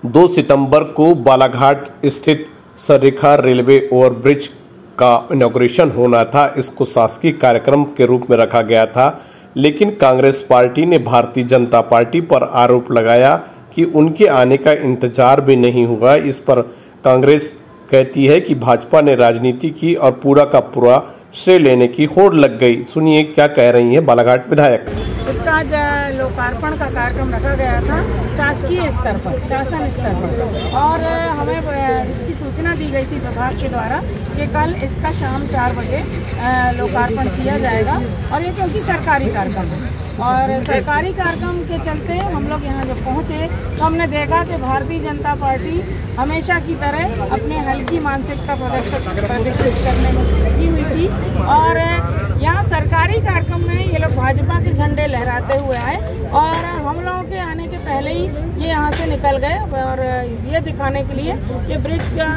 2 सितंबर को बालाघाट स्थित सररेखा railway overbridge का इनॉग्रेशन होना था। इसको शासकीय कार्यक्रम के रूप में रखा गया था, लेकिन कांग्रेस पार्टी ने भारतीय जनता पार्टी पर आरोप लगाया कि उनके आने का इंतजार भी नहीं हुआ। इस पर कांग्रेस कहती है कि भाजपा ने राजनीति की और पूरा का पूरा श्रेय लेने की होड़ लग गई। सुनिए क्या कह रही हैं बालाघाट विधायक। इसका आज लोकार्पण का कार्यक्रम रखा गया था शासकीय स्तर पर, शासन स्तर पर, और हमें इसकी सूचना दी गई थी विभाग के द्वारा कि कल इसका शाम 4 बजे लोकार्पण किया जाएगा। और ये क्योंकि सरकारी कार्यक्रम है और सरकारी कार्यक्रम के चलते हम लोग यहाँ जब पहुँचे तो हमने देखा कि भारतीय जनता पार्टी हमेशा की तरह अपने हल्की मानसिकता प्रदर्शित करने में लगी हुई थी। और यहाँ सरकारी कार्यक्रम में ये लोग भाजपा के झंडे लहराते हुए आए और हम लोगों के आने के पहले ही ये यहाँ से निकल गए और ये दिखाने के लिए कि ब्रिज का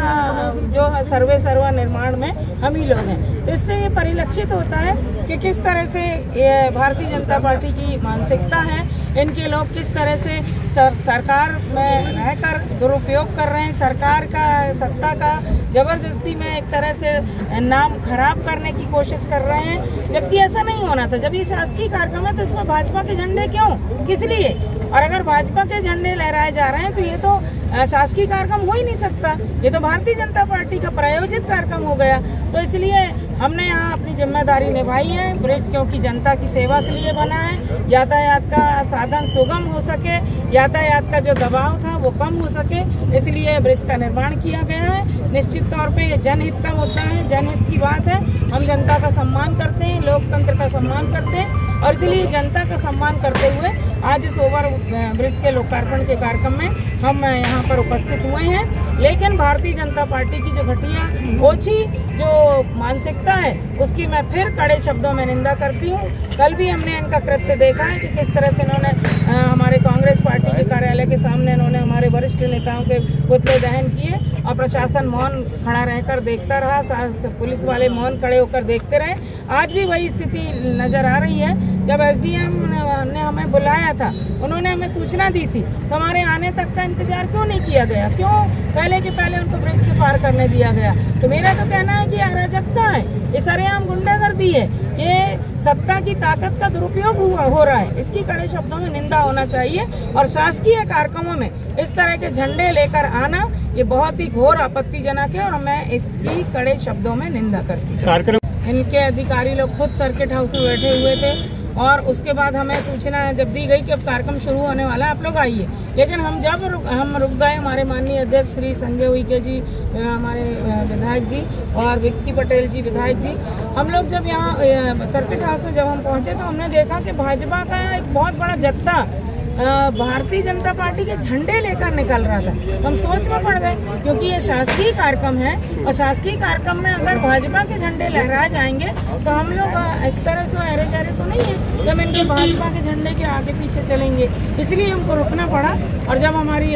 जो सर्वा निर्माण में हम ही लोग हैं। तो इससे ये परिलक्षित होता है कि किस तरह से ये भारतीय जनता पार्टी की मानसिकता है, इनके लोग किस तरह से सरकार में रहकर दुरुपयोग कर रहे हैं, सरकार का सत्ता का जबरदस्ती में एक तरह से नाम खराब करने की कोशिश कर रहे हैं, जबकि ऐसा नहीं होना था। जब ये शासकीय कार्यक्रम है तो इसमें भाजपा के झंडे क्यों, किस लिए? और अगर भाजपा के झंडे लहराए जा रहे हैं तो ये तो शासकीय कार्यक्रम हो ही नहीं सकता, ये तो भारतीय जनता पार्टी का प्रायोजित कार्यक्रम हो गया। तो इसलिए हमने यहाँ अपनी जिम्मेदारी निभाई है। ब्रिज क्योंकि जनता की सेवा के लिए बना है, यातायात का साधन सुगम हो सके, यातायात का जो दबाव था वो कम हो सके, इसलिए ब्रिज का निर्माण किया गया है। निश्चित तौर पे ये जनहित का मुद्दा है, जनहित की बात है। हम जनता का सम्मान करते हैं, लोकतंत्र का सम्मान करते हैं और इसलिए जनता का सम्मान करते हुए आज इस ओवर ब्रिज के लोकार्पण के कार्यक्रम में हम यहाँ पर उपस्थित हुए हैं। लेकिन भारतीय जनता पार्टी की जो घटिया ओछी जो मानसिकता है उसकी मैं फिर कड़े शब्दों में निंदा करती हूँ। कल भी हमने इनका कृत्य देखा है कि किस तरह से इन्होंने हमारे कांग्रेस पार्टी के कार्यालय के सामने इन्होंने हमारे वरिष्ठ नेताओं के पुतले दहन किए और प्रशासन मौन खड़ा रहकर देखता रहा, पुलिस वाले मौन खड़े होकर देखते रहे। आज भी वही स्थिति नजर आ रही है। जब एसडीएम ने हमें बुलाया था, उन्होंने हमें सूचना दी थी, तो हमारे आने तक का इंतजार क्यों नहीं किया गया? क्यों पहले के पहले उनको ब्रिज से पार करने दिया गया? तो मेरा तो कहना है कि अराजकता है, ये सरेआम गुंडागर्दी है, ये सत्ता की ताकत का दुरुपयोग हो रहा है। इसकी कड़े शब्दों में निंदा होना चाहिए और शासकीय कार्यक्रमों में इस तरह के झंडे लेकर आना ये बहुत ही घोर आपत्तिजनक है और मैं इसकी कड़े शब्दों में निंदा करती हूँ। इनके अधिकारी लोग खुद सर्किट हाउस में बैठे हुए थे और उसके बाद हमें सूचना जब दी गई कि अब कार्यक्रम शुरू होने वाला है, आप लोग आइए। लेकिन हम रुक गए। हमारे माननीय अध्यक्ष श्री संजय उइके जी, हमारे विधायक जी और विक्की पटेल जी विधायक जी, हम लोग जब यहाँ सर्किट हाउस में जब हम पहुँचे तो हमने देखा कि भाजपा का एक बहुत बड़ा जत्था भारतीय जनता पार्टी के झंडे लेकर निकल रहा था। हम सोच में पड़ गए क्योंकि ये शासकीय कार्यक्रम है और शासकीय कार्यक्रम में अगर भाजपा के झंडे लहराए जाएंगे तो हम लोग इस तरह से अरे गहरे तो नहीं है जब इनके भाजपा के झंडे के आगे पीछे चलेंगे। इसलिए हमको रुकना पड़ा और जब हमारी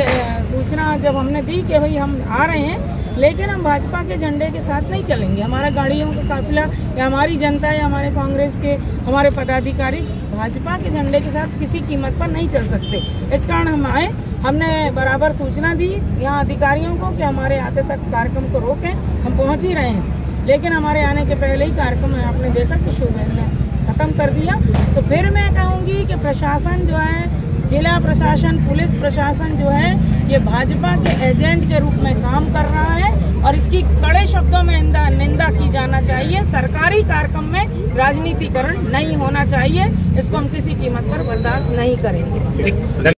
सूचना जब हमने दी कि भाई हम आ रहे हैं, लेकिन हम भाजपा के झंडे के साथ नहीं चलेंगे। हमारा गाड़ियों का काफिला या हमारी जनता या हमारे कांग्रेस के हमारे पदाधिकारी भाजपा के झंडे के साथ किसी कीमत पर नहीं चल सकते। इस कारण हम आए, हमने बराबर सूचना दी यहाँ अधिकारियों को कि हमारे आते तक कार्यक्रम को रोकें। हम पहुँच ही रहे हैं, लेकिन हमारे आने के पहले ही कार्यक्रम आपने देखा कि शुभ खत्म कर दिया। तो फिर मैं कहूँगी कि प्रशासन जो है, जिला प्रशासन, पुलिस प्रशासन जो है, ये भाजपा के एजेंट के रूप में काम कर रहा है और इसकी कड़े शब्दों में निंदा की जाना चाहिए। सरकारी कार्यक्रम में राजनीतिकरण नहीं होना चाहिए, इसको हम किसी कीमत पर बर्दाश्त नहीं करेंगे।